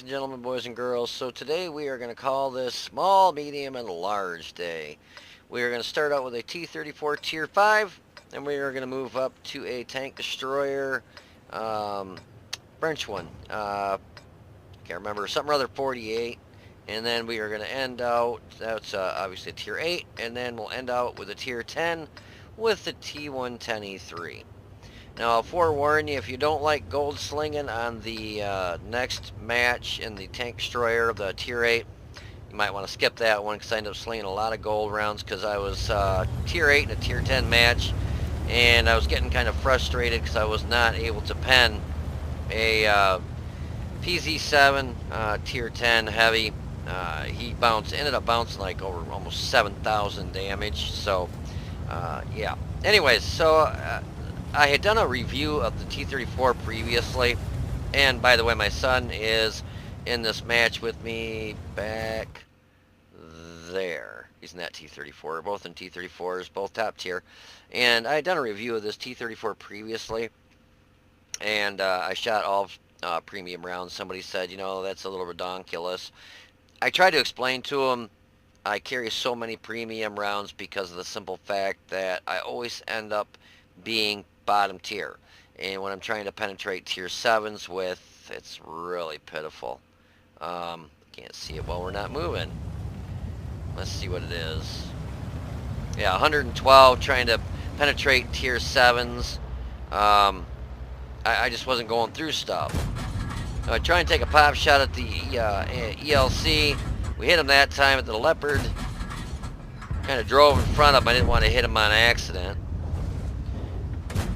and gentlemen, boys and girls. So today we are going to call this small, medium, and large day. We are going to start out with a T-34 Tier 5, and we are going to move up to a tank destroyer, French one. Can't remember, something or other 48. And then we are going to end out, that's obviously a Tier 8, and then we'll end out with a Tier 10 with the T110E3. Now, I'll forewarn you, if you don't like gold slinging on the next match in the tank destroyer of the Tier 8, you might want to skip that one because I ended up slinging a lot of gold rounds because I was Tier 8 in a Tier 10 match, and I was getting kind of frustrated because I was not able to pen a PZ7 Tier 10 heavy. He ended up bouncing like over almost 7,000 damage, so yeah. Anyways, so I had done a review of the T-34 previously, and by the way, my son is in this match with me back there. He's in that T-34. We're both in T-34s, both top tier, and I had done a review of this T-34 previously, and I shot all premium rounds. Somebody said, you know, that's a little redonkulous. I tried to explain to him I carry so many premium rounds because of the simple fact that I always end up being bottom tier, and when I'm trying to penetrate tier 7s with, it's really pitiful. Can't see it while we're not moving. Let's see what it is. Yeah, 112 trying to penetrate tier 7s. I just wasn't going through stuff. I try and take a pop shot at the ELC. We hit him that time at the Leopard. Kind of drove in front of him. I didn't want to hit him on accident.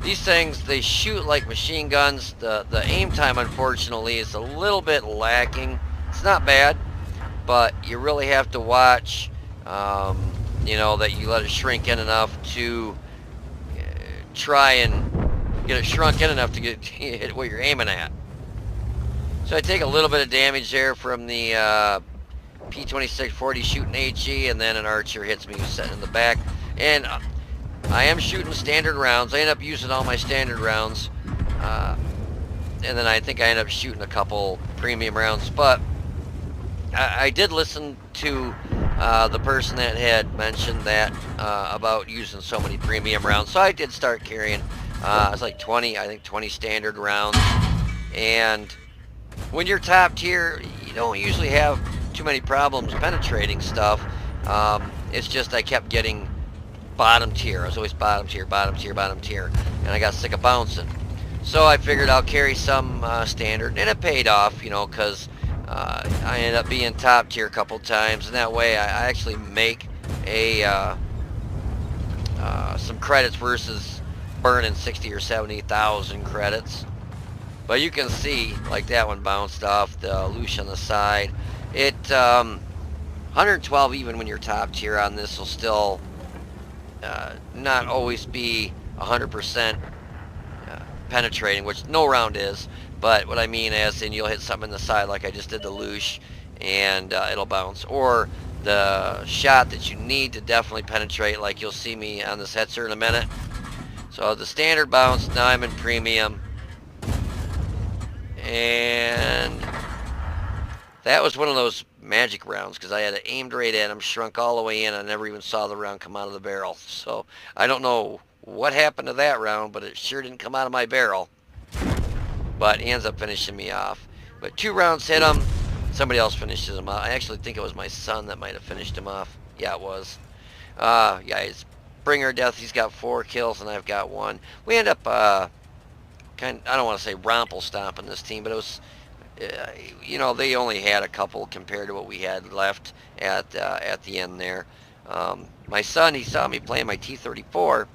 These things, they shoot like machine guns. The aim time, unfortunately, is a little bit lacking. It's not bad, but you really have to watch, you know, that you let it shrink in enough to try and get it shrunk in enough to hit what you're aiming at. So I take a little bit of damage there from the P2640 shooting HE, and then an archer hits me sitting in the back. And I am shooting standard rounds. I end up using all my standard rounds. And then I think I end up shooting a couple premium rounds. But I did listen to the person that had mentioned that about using so many premium rounds. So I did start carrying, it was like 20, I think 20 standard rounds. And when you're top tier, you don't usually have too many problems penetrating stuff. It's just I kept getting bottom tier. I was always bottom tier, bottom tier, bottom tier, and I got sick of bouncing. So I figured I'll carry some standard, and it paid off, you know, because I ended up being top tier a couple times, and that way I actually make a some credits versus burning 60 or 70,000 credits. But you can see, like that one bounced off the Lush on the side. It 112 even when you're top tier on this will still not always be 100% penetrating, which no round is. But what I mean is, you'll hit something in the side like I just did the Lush, and it'll bounce. Or the shot that you need to definitely penetrate, like you'll see me on this Hetzer in a minute. So the standard bounce, now I'm in premium. And that was one of those magic rounds because I had it aimed right at him, shrunk all the way in. I never even saw the round come out of the barrel. So I don't know what happened to that round, but it sure didn't come out of my barrel. But he ends up finishing me off. But 2 rounds hit him. Somebody else finishes him off. I actually think it was my son that might have finished him off. Yeah, it was. Yeah, it's Bringer of Death. He's got 4 kills and I've got 1. We end up I don't want to say romple stomping this team, but it was, you know, they only had a couple compared to what we had left at the end there. My son, he saw me playing my T-34,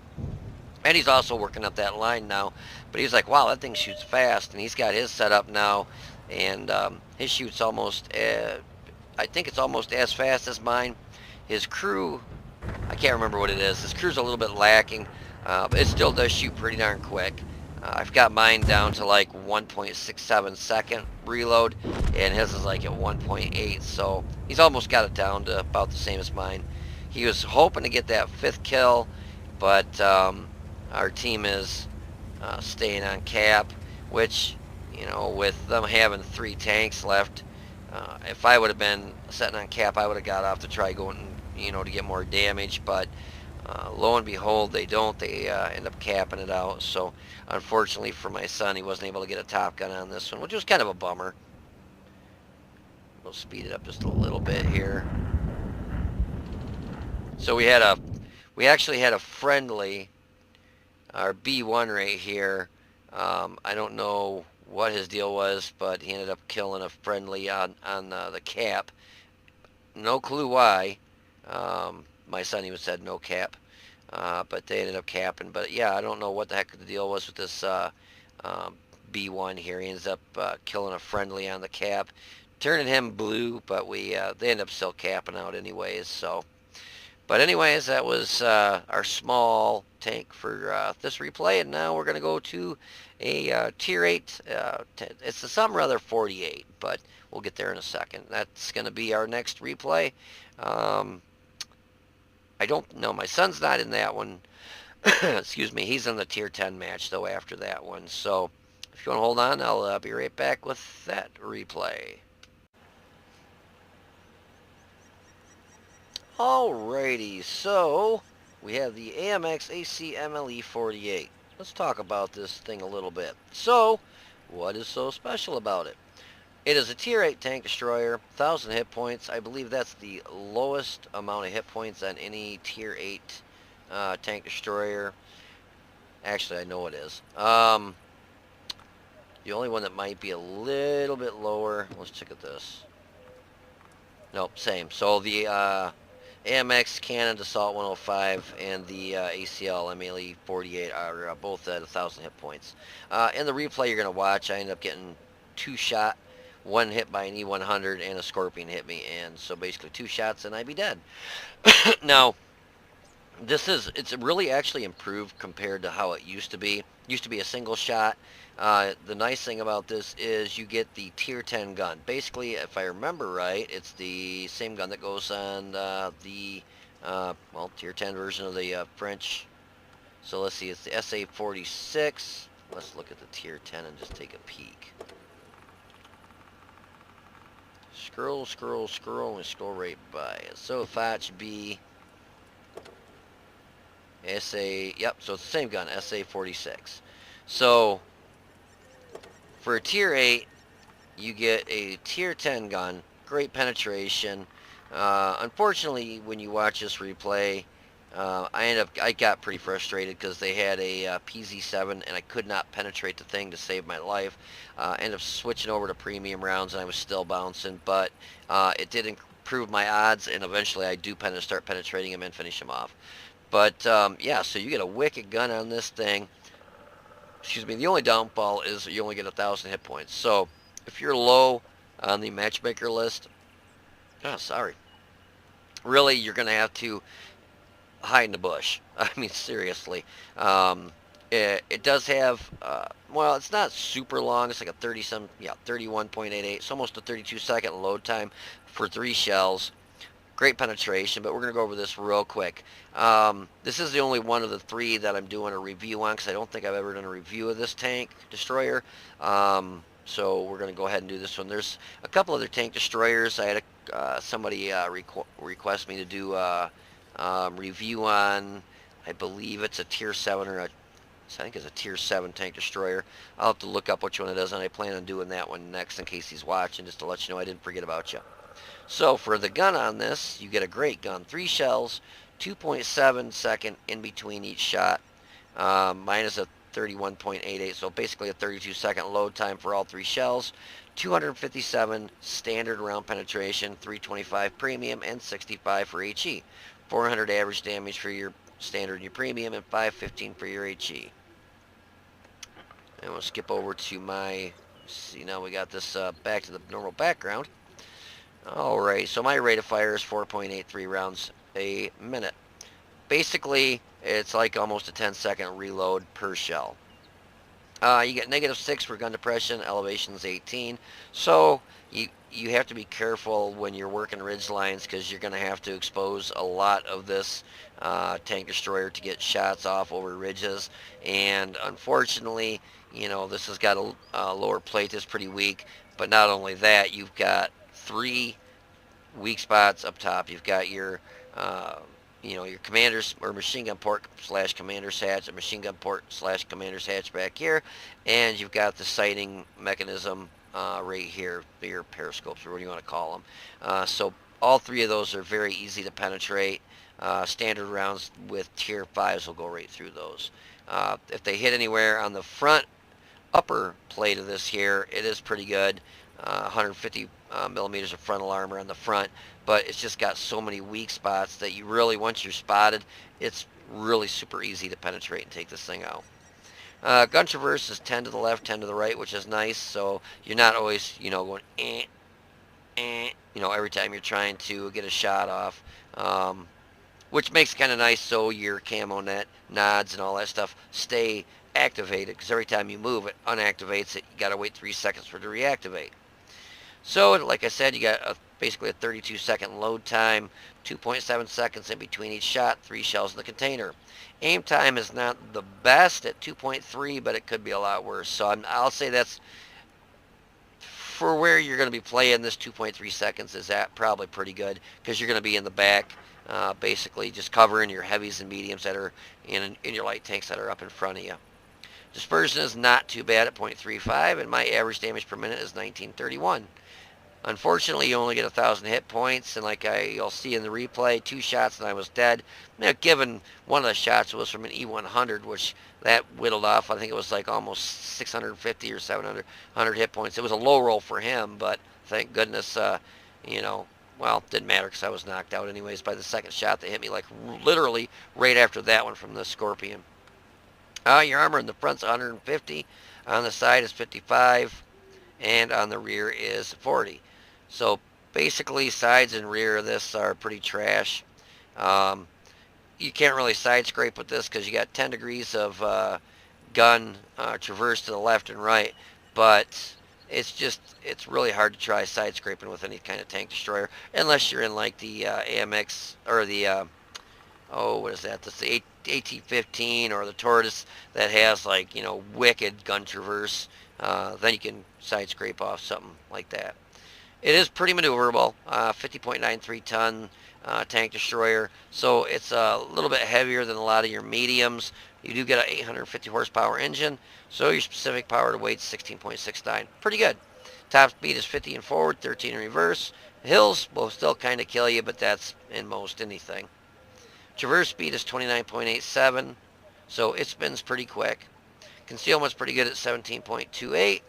and he's also working up that line now, but he's like, wow, that thing shoots fast, and he's got his set up now, and his shoots almost, I think it's almost as fast as mine. His crew, I can't remember what it is. His crew's a little bit lacking, but it still does shoot pretty darn quick. I've got mine down to like 1.67 second reload, and his is like at 1.8, so he's almost got it down to about the same as mine. He was hoping to get that 5th kill, but our team is staying on cap, which, you know, with them having 3 tanks left, If I would have been sitting on cap, I would have got off to try going, to get more damage. But lo and behold, they don't. They end up capping it out. So unfortunately for my son, he wasn't able to get a top gun on this one, which was kind of a bummer. We'll speed it up just a little bit here. So we actually had a friendly, our B1 right here. I don't know what his deal was, but he ended up killing a friendly on the cap. No clue why. My son even said no cap, but they ended up capping. But yeah, I don't know what the heck the deal was with this um, B1 here. He ends up killing a friendly on the cap, turning him blue, but they end up still capping out anyways. So. But anyways, that was our small tank for this replay, and now we're going to go to a Tier 8. It's the some rather 48, but we'll get there in a second. That's going to be our next replay. I don't know. My son's not in that one. Excuse me. He's in the Tier 10 match, though, after that one. So if you want to hold on, I'll be right back with that replay. Alrighty, so we have the Amx AC MLE 48. Let's talk about this thing a little bit. So, what is so special about it? It is a Tier 8 tank destroyer, 1,000 hit points. I believe that's the lowest amount of hit points on any Tier 8 tank destroyer. Actually, I know it is. The only one that might be a little bit lower, let's check at this. Nope, same. So the Amx Cannon Assault 105 and the ACL MLE 48 are both at 1,000 hit points. In the replay you're going to watch, I end up getting 2 shot, 1 hit by an E100, and a Scorpion hit me, and so basically 2 shots and I'd be dead. Now, it's really actually improved compared to how it used to be. It used to be a single shot. The nice thing about this is you get the Tier 10 gun. Basically, if I remember right, it's the same gun that goes on the Tier 10 version of the French. So let's see, it's the SA-46. Let's look at the Tier 10 and just take a peek. Scroll, and scroll right by it. So Fotch B. Yep, so it's the same gun, SA-46. So, for a Tier 8, you get a Tier 10 gun, great penetration. Unfortunately, when you watch this replay, I got pretty frustrated because they had a PZ7 and I could not penetrate the thing to save my life. Ended up switching over to premium rounds and I was still bouncing, but it did improve my odds, and eventually I do start penetrating him and finish him off. But yeah, so you get a wicked gun on this thing. Excuse me, the only downfall is you only get 1,000 hit points. So if you're low on the matchmaker list, really you're going to have to hide in the bush. I mean, seriously. It does have, well, it's not super long. It's like a 31.88. It's almost a 32-second load time for 3 shells. Great penetration, but we're going to go over this real quick. This is the only one of the 3 that I'm doing a review on, because I don't think I've ever done a review of this tank destroyer. So we're going to go ahead and do this one. There's a couple other tank destroyers. I had somebody request me to do a review on, I believe it's a Tier 7 or I think it's a Tier 7 tank destroyer. I'll have to look up which one it is, and I plan on doing that one next in case he's watching, just to let you know I didn't forget about you. So for the gun on this, you get a great gun. 3 shells, 2.7 second in between each shot. Mine is a 31.88, so basically a 32-second load time for all 3 shells. 257 standard round penetration, 325 premium, and 65 for HE. 400 average damage for your standard and your premium, and 515 for your HE. And we'll skip over to my, see, now we got this back to the normal background. Alright, so my rate of fire is 4.83 rounds a minute. Basically, it's like almost a 10-second reload per shell. You get -6 for gun depression, elevation's 18. So you have to be careful when you're working ridge lines, because you're going to have to expose a lot of this tank destroyer to get shots off over ridges. And unfortunately, this has got a lower plate that's pretty weak. But not only that, you've got three weak spots up top. You've got your, your commander's or machine gun port slash commander's hatch, a machine gun port slash commander's hatch back here, and you've got the sighting mechanism right here, your periscopes or what do you want to call them. So all three of those are very easy to penetrate. Standard rounds with tier 5s will go right through those. If they hit anywhere on the front upper plate of this here, it is pretty good. 150 millimeters of frontal armor on the front, but it's just got so many weak spots that you really, once you're spotted, it's really super easy to penetrate and take this thing out. Gun traverse is 10 to the left, 10 to the right, which is nice, so you're not always, going every time you're trying to get a shot off, which makes it kind of nice so your camo net, nods, and all that stuff stay activated, because every time you move it unactivates it. You got to wait 3 seconds for it to reactivate. So like I said, you got basically a 32-second load time, 2.7 seconds in between each shot, 3 shells in the container. Aim time is not the best at 2.3, but it could be a lot worse. So I'll say that's, for where you're going to be playing, this 2.3 seconds is probably pretty good, because you're going to be in the back, basically just covering your heavies and mediums that are in your light tanks that are up in front of you. Dispersion is not too bad at 0.35, and my average damage per minute is 1931. Unfortunately, you only get 1,000 hit points, and like you'll see in the replay, 2 shots and I was dead. Now, given one of the shots was from an E100, which that whittled off, I think it was like almost 650 or 700 hit points. It was a low roll for him, but thank goodness, well, didn't matter because I was knocked out anyways by the second shot that hit me, like literally right after that one from the Scorpion. Your armor in the front's 150, on the side is 55, and on the rear is 40. So basically, sides and rear of this are pretty trash. You can't really side scrape with this because you got 10 degrees of gun traverse to the left and right, but it's really hard to try side scraping with any kind of tank destroyer unless you're in like the Amx or the what is that? That's the AT-15 or the Tortoise that has like, wicked gun traverse. Then you can side scrape off something like that. It is pretty maneuverable, 50.93 ton tank destroyer, so it's a little bit heavier than a lot of your mediums. You do get an 850 horsepower engine, so your specific power to weight is 16.69. Pretty good. Top speed is 50 in forward, 13 in reverse. Hills will still kind of kill you, but that's in most anything. Traverse speed is 29.87, so it spins pretty quick. Concealment's pretty good at 17.28.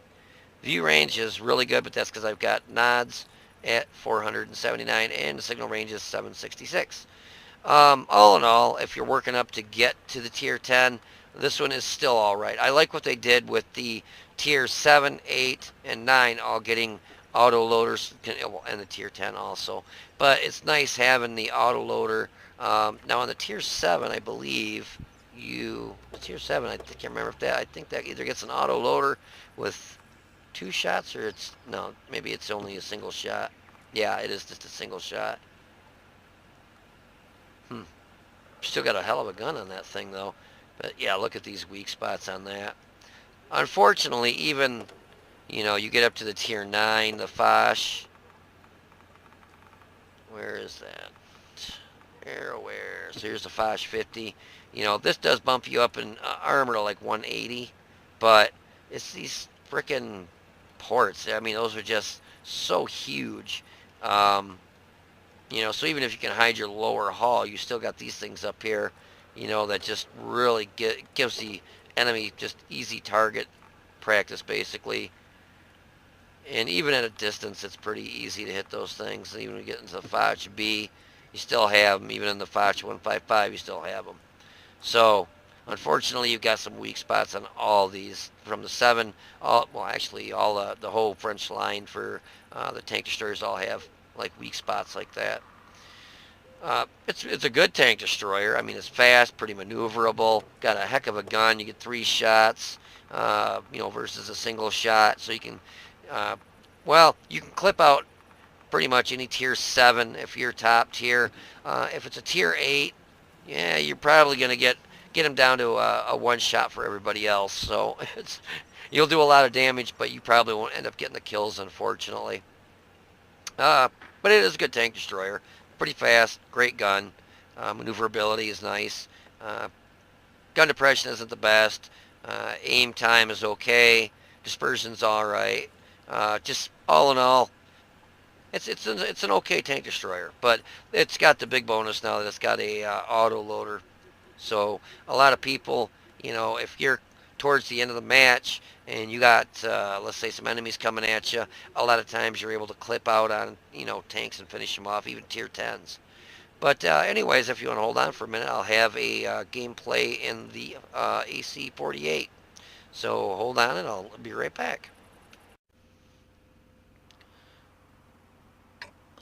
View range is really good, but that's because I've got nods at 479, and the signal range is 766. All in all, if you're working up to get to the tier 10, this one is still all right. I like what they did with the tier 7, 8, and 9 all getting auto loaders, and the tier 10 also. But it's nice having the auto loader. Now on the tier 7, I believe the tier 7, I can't remember if I think that either gets an auto loader with 2 shots, or maybe it's only a single shot. Yeah, it is just a single shot. Still got a hell of a gun on that thing though. But yeah, look at these weak spots on that. Unfortunately, even, you get up to the tier 9, the Foch. Where is that? Where? So here's the Foch 50. This does bump you up in armor to like 180, but it's these frickin' ports. I mean, those are just so huge. So even if you can hide your lower hull, you still got these things up here, that just really gives the enemy just easy target practice, basically. And even at a distance, it's pretty easy to hit those things. And even when you get into the Foch B, you still have them. Even in the Foch 155, you still have them. So, unfortunately, you've got some weak spots on all these. From the 7, the whole French line for the tank destroyers all have like weak spots like that. It's a good tank destroyer. I mean, it's fast, pretty maneuverable, got a heck of a gun. You get 3 shots, versus a single shot. So you can, you can clip out pretty much any tier 7 if you're top tier. If it's a tier 8, yeah, you're probably going to get them down to a 1 shot for everybody else. So you'll do a lot of damage, but you probably won't end up getting the kills, unfortunately. But it is a good tank destroyer. Pretty fast, great gun. Maneuverability is nice. Uh, gun depression isn't the best. Aim time is okay. Dispersion's all right. Just all in all, it's an okay tank destroyer. But it's got the big bonus now that it's got a auto loader. So a lot of people, if you're towards the end of the match and you got, let's say, some enemies coming at you, a lot of times you're able to clip out on, tanks and finish them off, even tier 10s. But anyways, if you want to hold on for a minute, I'll have a gameplay in the AC-48. So hold on and I'll be right back.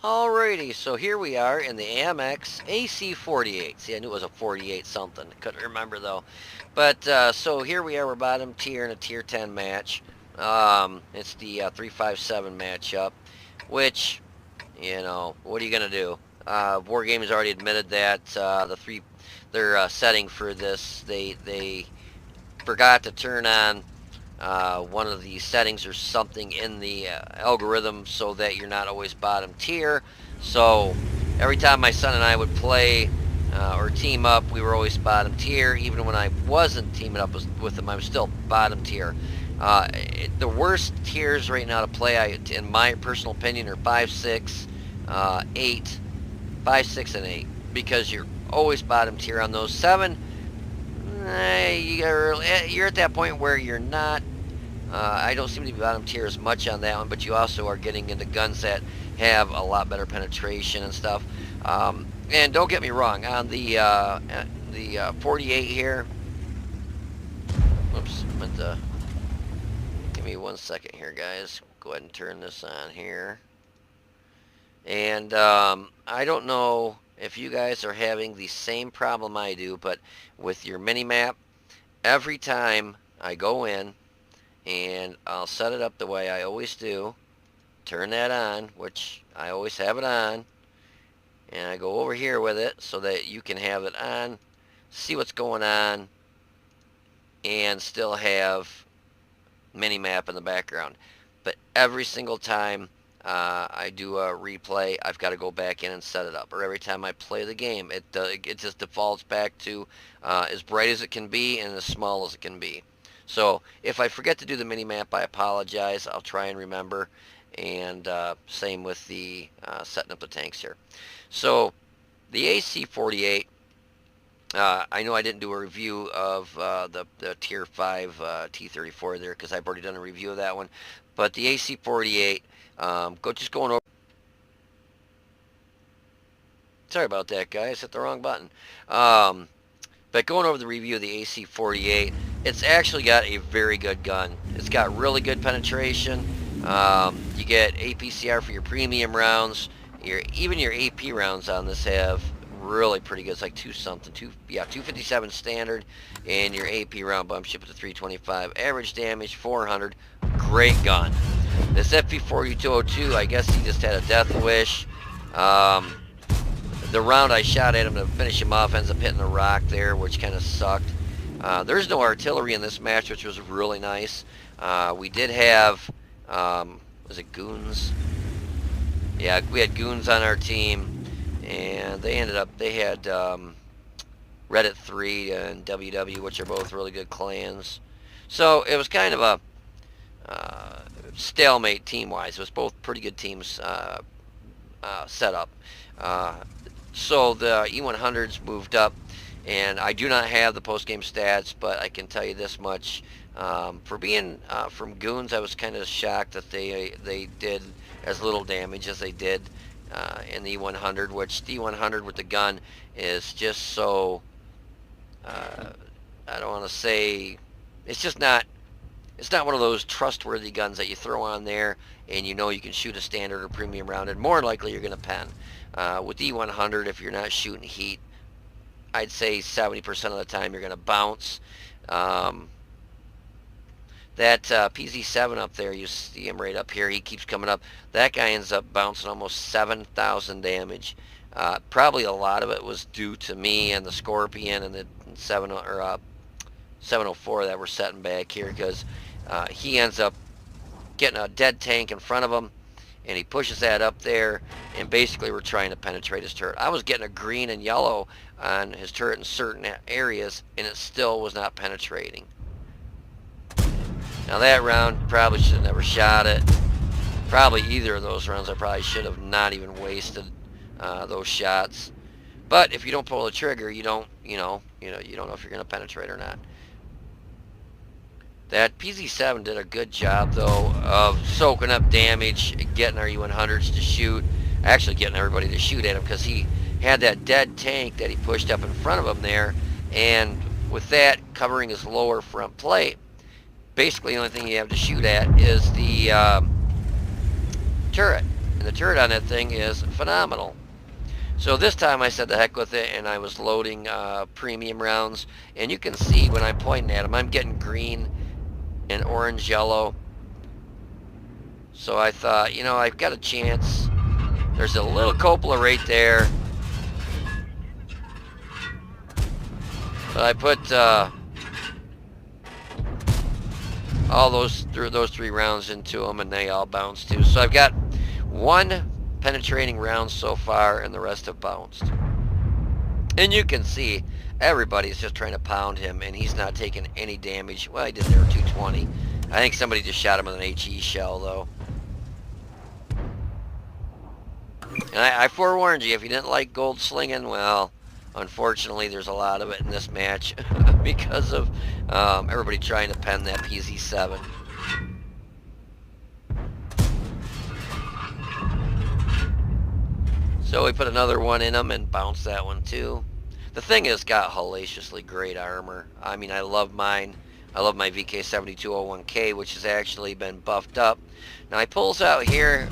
Alrighty, so here we are in the Amx AC-48. See, I knew it was a 48 something. Couldn't remember though. But so here we are, we're bottom tier in a tier 10 match. It's the 357 matchup, which, what are you gonna do? Wargaming has already admitted that their setting for this, they forgot to turn on one of the settings or something in the algorithm so that you're not always bottom tier. So every time my son and I would play or team up, we were always bottom tier. Even when I wasn't teaming up with them, I was still bottom tier. The worst tiers right now to play, in my personal opinion, are 5, 6, 8, 5, 6, and 8, because you're always bottom tier on those. 7, you're at that point where you're not. I don't seem to be bottom tier as much on that one, but you also are getting into guns that have a lot better penetration and stuff. And don't get me wrong, on the 48 here. Whoops, meant to. Give me 1 second here, guys. Go ahead and turn this on here. And I don't know if you guys are having the same problem I do, but with your mini-map, every time I go in and I'll set it up the way I always do, turn that on, which I always have it on, and I go over here with it so that you can have it on, see what's going on, and still have mini-map in the background. But every single time I do a replay, I've got to go back in and set it up. Or every time I play the game, it just defaults back to as bright as it can be and as small as it can be. So if I forget to do the mini-map, I apologize. I'll try and remember. And same with the setting up the tanks here. So the AC-48, I know I didn't do a review of the Tier 5 T-34 there because I've already done a review of that one. But the AC-48, just going over. Sorry about that, guys. Hit the wrong button. But going over the review of the AC-48, it's actually got a very good gun. It's got really good penetration. You get APCR for your premium rounds. Even your AP rounds on this have really pretty good. It's like 257 standard, and your AP round bumps you up to 325. Average damage 400. Great gun. This FP4202, I guess he just had a death wish. The round I shot at him to finish him off ends up hitting the rock there, which kind of sucked. There's no artillery in this match, which was really nice. We did have, was it goons? Yeah, we had goons on our team, and they had Reddit 3 and WW, which are both really good clans. So it was kind of a stalemate team-wise. It was both pretty good teams set up. So the E100s moved up, and I do not have the post-game stats, but I can tell you this much. For being from goons, I was kind of shocked that they did as little damage as they did in the E100, which the E100 with the gun is just so, I don't want to say, it's just not, it's not one of those trustworthy guns that you throw on there and you know you can shoot a standard or premium round, and more likely you're going to pen. With the E100, if you're not shooting heat, I'd say 70% of the time you're going to bounce. That PZ7 up there, you see him right up here, he keeps coming up. That guy ends up bouncing almost 7,000 damage. Probably a lot of it was due to me and the Scorpion and the 704 that we're setting back here, because he ends up getting a dead tank in front of him, and he pushes that up there, and basically we're trying to penetrate his turret. I was getting a green and yellow on his turret in certain areas, and it still was not penetrating. Now that round, probably should have never shot it. Probably either of those rounds I probably should have not even wasted those shots. But if you don't pull the trigger, you don't know if you're going to penetrate or not. That PZ7 did a good job though of soaking up damage, getting our U100s to shoot, actually getting everybody to shoot at him, because he had that dead tank that he pushed up in front of him there, and with that covering his lower front plate, basically the only thing you have to shoot at is the turret, and the turret on that thing is phenomenal. So this time I said the heck with it, and I was loading premium rounds, and you can see when I'm pointing at him, I'm getting green and orange yellow. So I thought, I've got a chance. There's a little cupola right there, but I put all those 3 rounds into them, and they all bounced too. So I've got 1 penetrating round so far, and the rest have bounced. And you can see everybody's just trying to pound him, and he's not taking any damage. Well, he did there, 220. I think somebody just shot him with an HE shell though. And I forewarned you, if you didn't like gold slinging, well, unfortunately there's a lot of it in this match because of everybody trying to pen that PZ7. So we put another one in him and bounced that one too. The thing is, got hellaciously great armor. I mean, I love mine. I love my VK7201K, which has actually been buffed up. Now he pulls out here.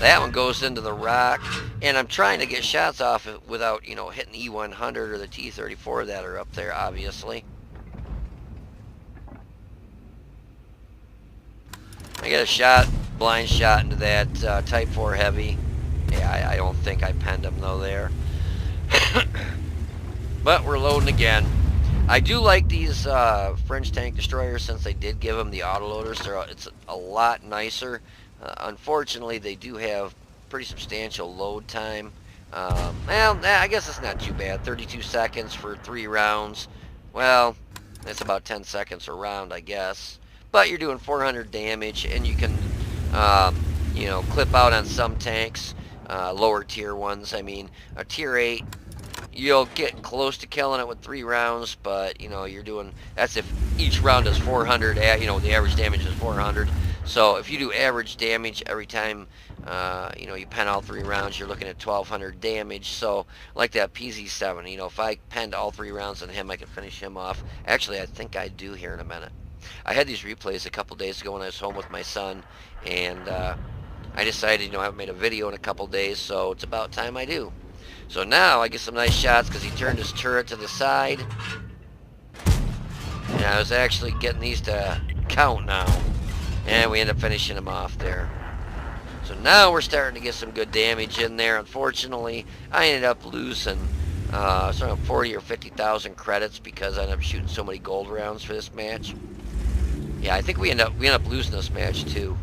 That one goes into the rock, and I'm trying to get shots off it without, hitting E100 or the T-34 that are up there, obviously. I get a shot, blind shot into that Type 4 Heavy. Yeah, I don't think I penned him though there. But we're loading again. I do like these French tank destroyers, since they did give them the autoloaders. It's a lot nicer. Unfortunately, they do have pretty substantial load time. Well, I guess it's not too bad. 32 seconds for 3 rounds. Well, that's about 10 seconds a round, I guess. But you're doing 400 damage, and you can, clip out on some tanks, lower tier ones. I mean, a tier 8, you'll get close to killing it with 3 rounds, but, you're doing, that's if each round is 400, the average damage is 400. So if you do average damage every time, you pen all 3 rounds, you're looking at 1200 damage. So like that PZ7, if I penned all 3 rounds on him, I could finish him off. Actually, I think I do here in a minute. I had these replays a couple days ago when I was home with my son, and I decided, I haven't made a video in a couple days, so it's about time I do. So now I get some nice shots, because he turned his turret to the side, and I was actually getting these to count now. And we end up finishing him off there. So now we're starting to get some good damage in there. Unfortunately, I ended up losing something 40 or 50,000 credits, because I ended up shooting so many gold rounds for this match. Yeah, I think we end up losing this match too.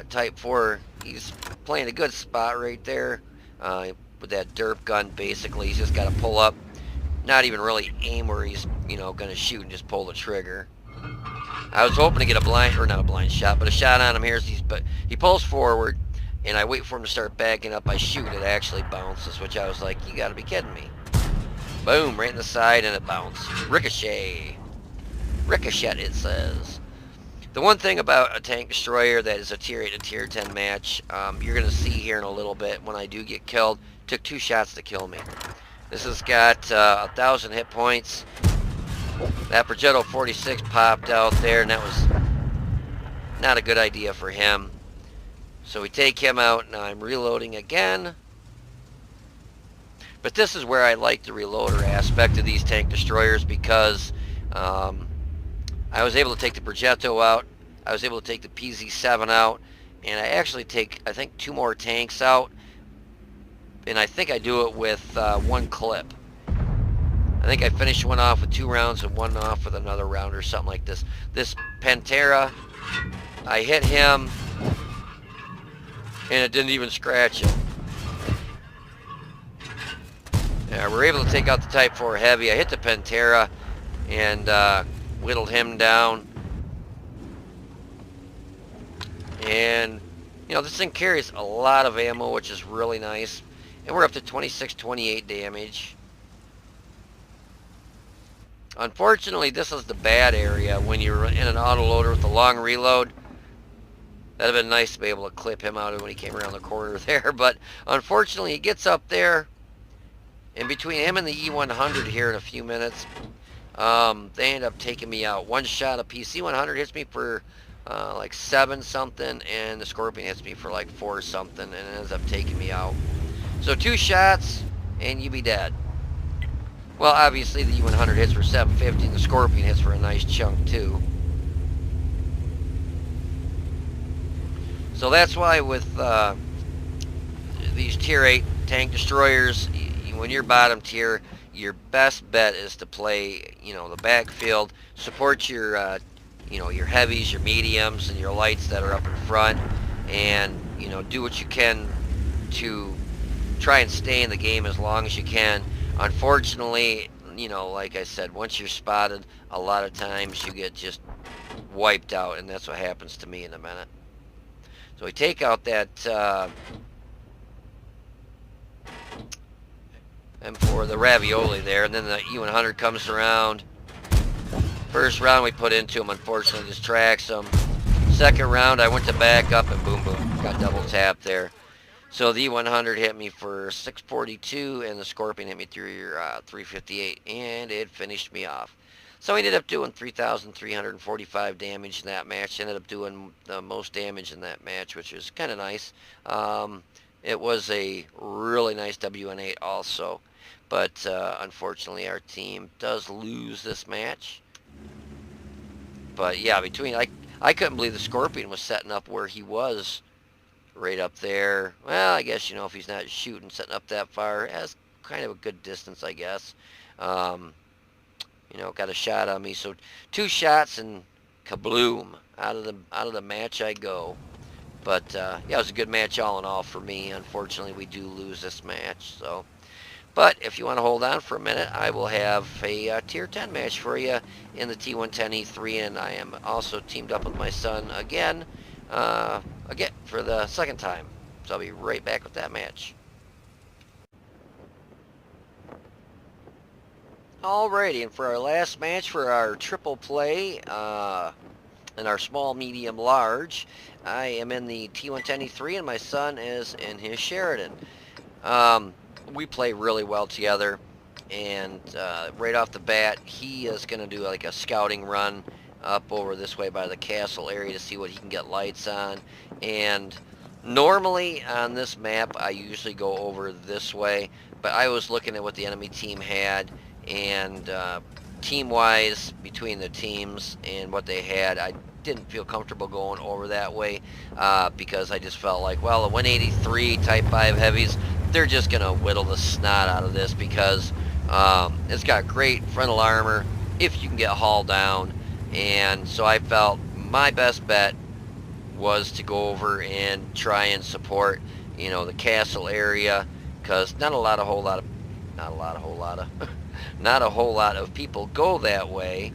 Type 4, he's playing a good spot right there with that derp gun. Basically, he's just got to pull up, not even really aim where he's going to shoot, and just pull the trigger. I was hoping to get a blind, or not a blind shot, but a shot on him here. But he pulls forward, and I wait for him to start backing up. I shoot, it actually bounces, which I was like, you got to be kidding me. Boom, right in the side, and it bounced. Ricochet. Ricochet, it says. The one thing about a tank destroyer that is a tier 8 to tier 10 match, you're going to see here in a little bit when I do get killed, took 2 shots to kill me. This has got 1,000 hit points. That Progetto 46 popped out there, and that was not a good idea for him. So we take him out. Now I'm reloading again. But this is where I like the reloader aspect of these tank destroyers, because I was able to take the Progetto out, I was able to take the PZ7 out, and I actually take, I think, 2 more tanks out, and I think I do it with 1 clip. I think I finished one off with 2 rounds and one off with another round or something like this. This Pantera, I hit him, and it didn't even scratch him. Yeah, we're able to take out the Type 4 Heavy. I hit the Pantera and whittled him down. And, you know, this thing carries a lot of ammo, which is really nice. And we're up to 26, 28 damage. Unfortunately, this is the bad area when you're in an autoloader with a long reload. That'd have been nice to be able to clip him out when he came around the corner there. But unfortunately, he gets up there. And between him and the E100 here in a few minutes, they end up taking me out. One shot apiece. E100 hits me for like 7 something, and the Scorpion hits me for like 4 something, and it ends up taking me out. So 2 shots, and you be dead. Well, obviously the E100 hits for 750, and the Scorpion hits for a nice chunk too. So that's why with these Tier 8 tank destroyers, when you're bottom tier, your best bet is to play, you know, the backfield, support your, you know, your heavies, your mediums, and your lights that are up in front, and, you know, do what you can to try and stay in the game as long as you can. Unfortunately, you know, like I said, once you're spotted, a lot of times you get just wiped out, and that's what happens to me in a minute. So we take out that M4, the ravioli there, and then the E100 comes around. First round we put into him, unfortunately, just tracks him. Second round I went to back up and boom, boom, got double tapped there. So the E100 hit me for 642, and the Scorpion hit me through your 358, and it finished me off. So I ended up doing 3,345 damage in that match. Ended up doing the most damage in that match, which is kind of nice. It was a really nice WN8 also. But unfortunately our team does lose this match. But yeah, I couldn't believe the Scorpion was setting up where he was, right up there. Well, I guess, you know, if he's not shooting, setting up that far, that's kind of a good distance, I guess. You know, got a shot on me. So 2 shots and kabloom, out of the match I go. But yeah, it was a good match all in all for me. Unfortunately, we do lose this match. So, but if you want to hold on for a minute, I will have a Tier 10 match for you in the T110E3, and I am also teamed up with my son again for the second time. So I'll be right back with that match. Alrighty, and for our last match for our triple play in our small, medium, large, I am in the T110E3 and my son is in his Sheridan. We play really well together, and right off the bat he is going to do like a scouting run up over this way by the castle area to see what he can get lights on. And normally on this map I usually go over this way, but I was looking at what the enemy team had, and team-wise, between the teams and what they had, I didn't feel comfortable going over that way because I just felt like, well, the 183 Type 5 heavies, they're just going to whittle the snot out of this because it's got great frontal armor if you can get hauled down. And so I felt my best bet was to go over and try and support, you know, the castle area, because not a whole lot of people go that way.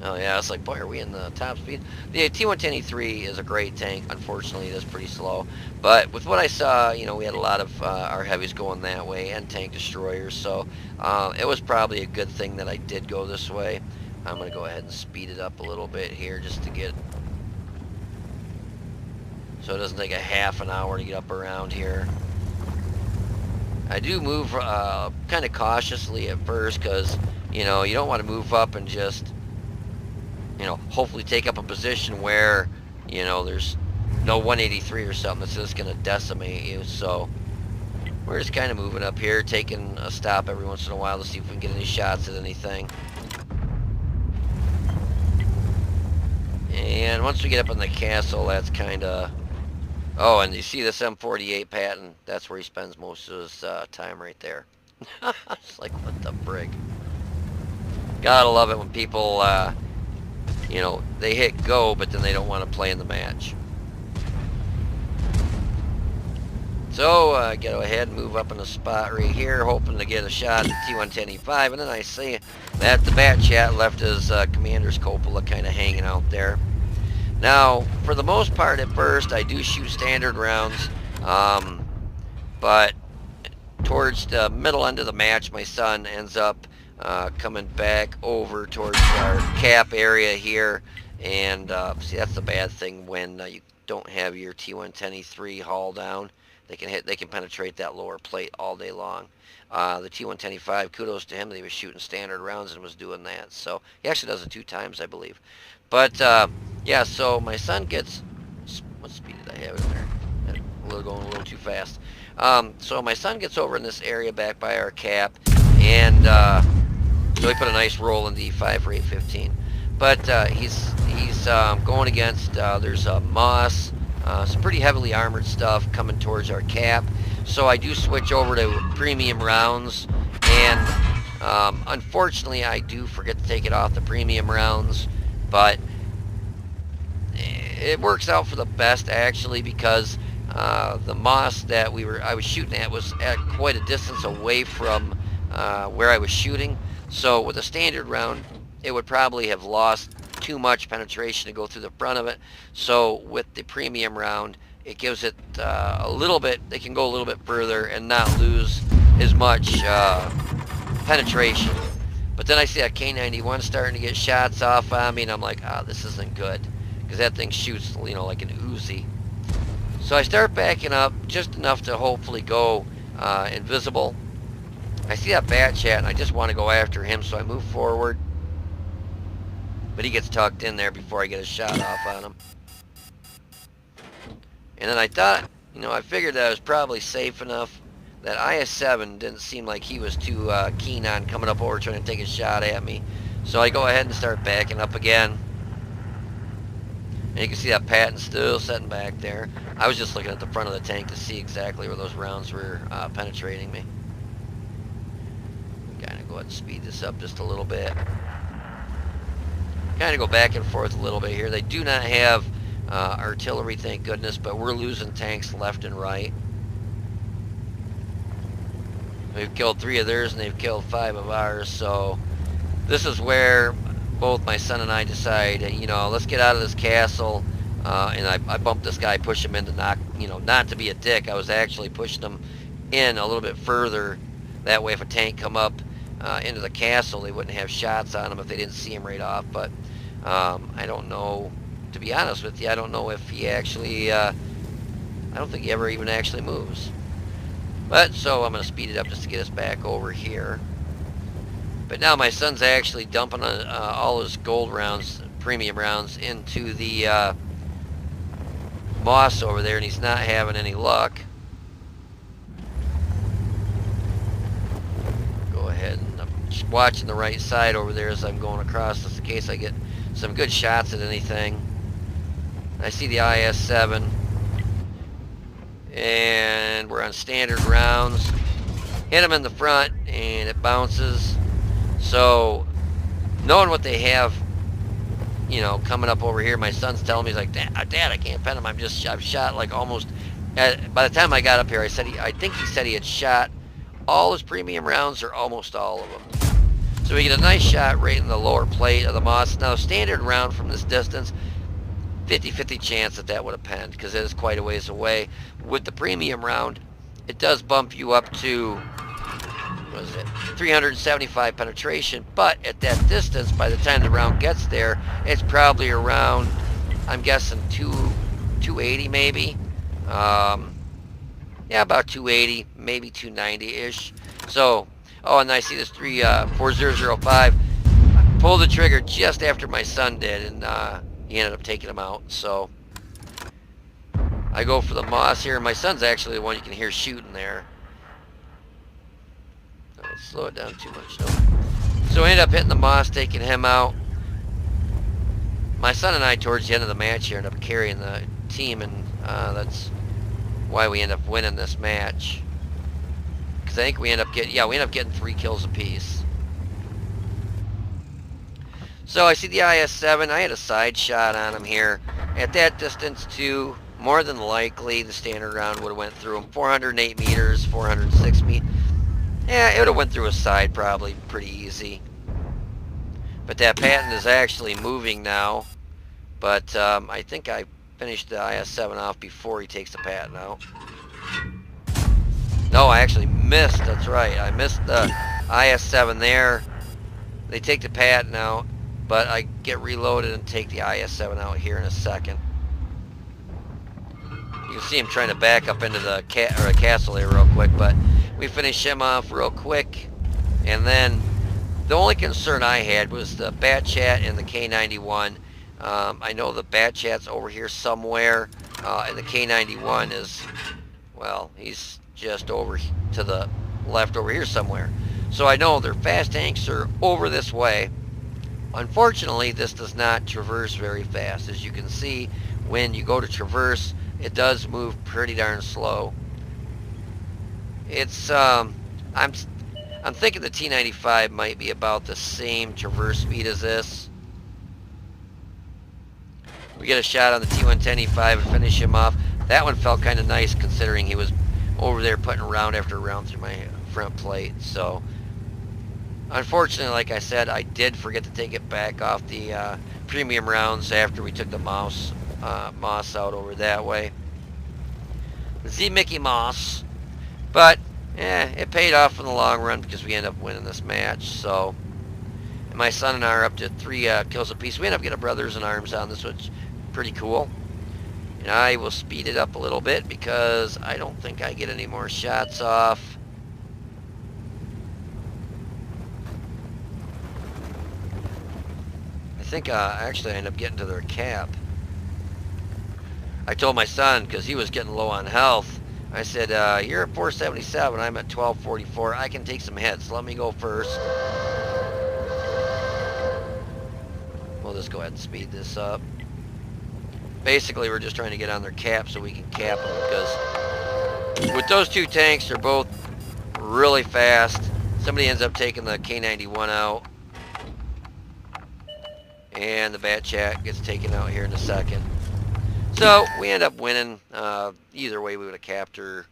Oh yeah, it's like, boy, are we in the top speed? The T110E3 is a great tank. Unfortunately, it is pretty slow. But with what I saw, you know, we had a lot of our heavies going that way and tank destroyers. So it was probably a good thing that I did go this way. I'm going to go ahead and speed it up a little bit here just to get... so it doesn't take a half an hour to get up around here. I do move kind of cautiously at first because, you know, you don't want to move up and just, you know, hopefully take up a position where, you know, there's no 183 or something that's just going to decimate you. So we're just kind of moving up here, taking a stop every once in a while to see if we can get any shots at anything. And once we get up in the castle, that's kind of... oh, and you see this M48 Patton, that's where he spends most of his time right there. It's like, what the frig? Gotta love it when people, you know, they hit go, but then they don't want to play in the match. So I go ahead and move up in a spot right here, hoping to get a shot at the T110E5, and then I see that the bat chat left his commander's cupola kind of hanging out there. Now, for the most part at first, I do shoot standard rounds, but towards the middle end of the match, my son ends up coming back over towards our cap area here, and see, that's the bad thing when you don't have your T110E3 hull down. They can penetrate that lower plate all day long. The T110E5, kudos to him, he was shooting standard rounds and was doing that. So he actually does it 2 times, I believe. But yeah, so my son gets, what speed did I have in there? Going a little too fast. So my son gets over in this area back by our cap, and so he put a nice roll in the 5 for 815. But he's going against, there's Moss, some pretty heavily armored stuff coming towards our cap. So I do switch over to premium rounds, and unfortunately I do forget to take it off the premium rounds, but it works out for the best actually, because the Moss that I was shooting at was at quite a distance away from where I was shooting. So with a standard round, it would probably have lost too much penetration to go through the front of it. So with the premium round, it gives it a little bit, they can go a little bit further and not lose as much penetration. But then I see that K91 starting to get shots off on me, and I'm like, this isn't good, because that thing shoots, you know, like an Uzi. So I start backing up just enough to hopefully go invisible. I see that bat chat, and I just want to go after him, so I move forward. But he gets tucked in there before I get a shot off on him. And then I thought, you know, I figured that I was probably safe enough. That IS-7 didn't seem like he was too keen on coming up over trying to take a shot at me. So I go ahead and start backing up again. And you can see that Patton still sitting back there. I was just looking at the front of the tank to see exactly where those rounds were penetrating me. Kind of go ahead and speed this up just a little bit. Kind of go back and forth a little bit here. They do not have artillery, thank goodness, but we're losing tanks left and right. We've killed 3 of theirs and they've killed 5 of ours, so this is where both my son and I decide, you know, let's get out of this castle. And I bumped this guy, push him in to knock, you know, not to be a dick, I was actually pushing him in a little bit further. That way if a tank come up into the castle, they wouldn't have shots on him if they didn't see him right off. But I don't know, to be honest with you, I don't know if he actually, I don't think he ever even actually moves. But, so I'm going to speed it up just to get us back over here. But now my son's actually dumping all his gold rounds, premium rounds, into the Moss over there, and he's not having any luck. Go ahead, and I'm just watching the right side over there as I'm going across, just in case I get some good shots at anything. I see the IS-7. And we're on standard rounds. Hit him in the front and it bounces. So knowing what they have, you know, coming up over here, my son's telling me, he's like, Dad, I can't pen him. I've shot like almost, by the time I got up here, I think he said he had shot all his premium rounds or almost all of them. So we get a nice shot right in the lower plate of the Moss. Now standard round from this distance, 50-50 chance that would have penned, because it is quite a ways away. With the premium round, it does bump you up to, what is it, 375 penetration, but at that distance, by the time the round gets there, it's probably around, I'm guessing 280 maybe. Yeah, about 280, maybe 290-ish. So, oh, and I see this 4005. Pulled the trigger just after my son did, and he ended up taking him out. So I go for the Moss here. My son's actually the one you can hear shooting there. Don't slow it down too much, no. So I ended up hitting the Moss, taking him out. My son and I, towards the end of the match here, ended up carrying the team, and that's why we end up winning this match. Because I think we end up getting 3 kills apiece. So I see the IS-7. I had a side shot on him here. At that distance too, more than likely the standard round would have went through him. 408 meters, 406 meters. Yeah, it would have went through his side probably pretty easy. But that Patton is actually moving now. But I think I finished the IS-7 off before he takes the Patton out. No, I actually missed. That's right. I missed the IS-7 there. They take the Patton out, but I get reloaded and take the IS-7 out here in a second. You can see him trying to back up into the castle there real quick, but we finish him off real quick. And then the only concern I had was the Bat Chat and the K91. I know the Bat Chat's over here somewhere, and the K91 is, well, he's just over to the left over here somewhere. So I know their fast tanks are over this way. Unfortunately, this does not traverse very fast. As you can see, when you go to traverse, it does move pretty darn slow. It's I'm thinking the T95 might be about the same traverse speed as this. We get a shot on the T110E3 and finish him off. That one felt kind of nice considering he was over there putting round after round through my front plate. So unfortunately, like I said, I did forget to take it back off the premium rounds after we took the moss out over that way. Z Mickey Moss. But it paid off in the long run because we ended up winning this match. So and my son and I are up to 3 kills apiece. We end up getting brothers in arms on this, which is pretty cool. And I will speed it up a little bit because I don't think I get any more shots off. I think actually I end up getting to their cap. I told my son, because he was getting low on health, I said, you're at 477, I'm at 1244, I can take some hits, let me go first. We'll just go ahead and speed this up. Basically, we're just trying to get on their cap so we can cap them, because with those two tanks, they're both really fast. Somebody ends up taking the K91 out, and the Bat Chat gets taken out here in a second. So we end up winning. Either way, we would have capped or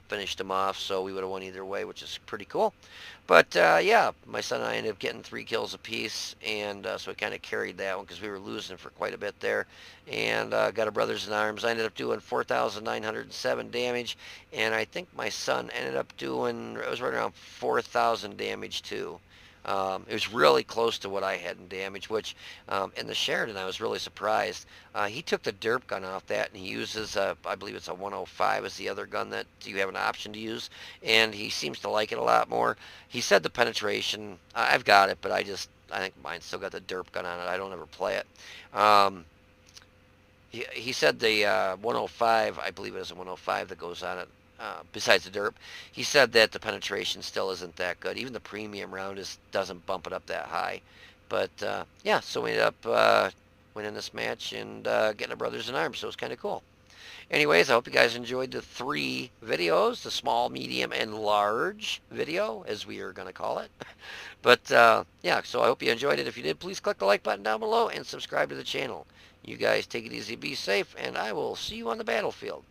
finished them off, so we would have won either way, which is pretty cool. But yeah, my son and I ended up getting 3 kills apiece, and so we kind of carried that one because we were losing for quite a bit there. And got a brothers in arms. I ended up doing 4,907 damage, and I think my son ended up doing, it was right around 4,000 damage too. It was really close to what I had in damage, which in the Sheridan I was really surprised. He took the derp gun off that, and he uses, I believe it's a 105 is the other gun that you have an option to use, and he seems to like it a lot more. He said the penetration, I've got it, but I think mine's still got the derp gun on it. I don't ever play it. He said the 105, I believe it is a 105 that goes on it. Besides the derp, he said that the penetration still isn't that good. Even the premium round doesn't bump it up that high. But yeah, so we ended up winning this match and getting our brothers in arms, so it's kind of cool. Anyways, I hope you guys enjoyed the 3 videos, the small, medium, and large video, as we are going to call it. But yeah, so I hope you enjoyed it. If you did, please click the like button down below and subscribe to the channel. You guys take it easy, be safe, and I will see you on the battlefield.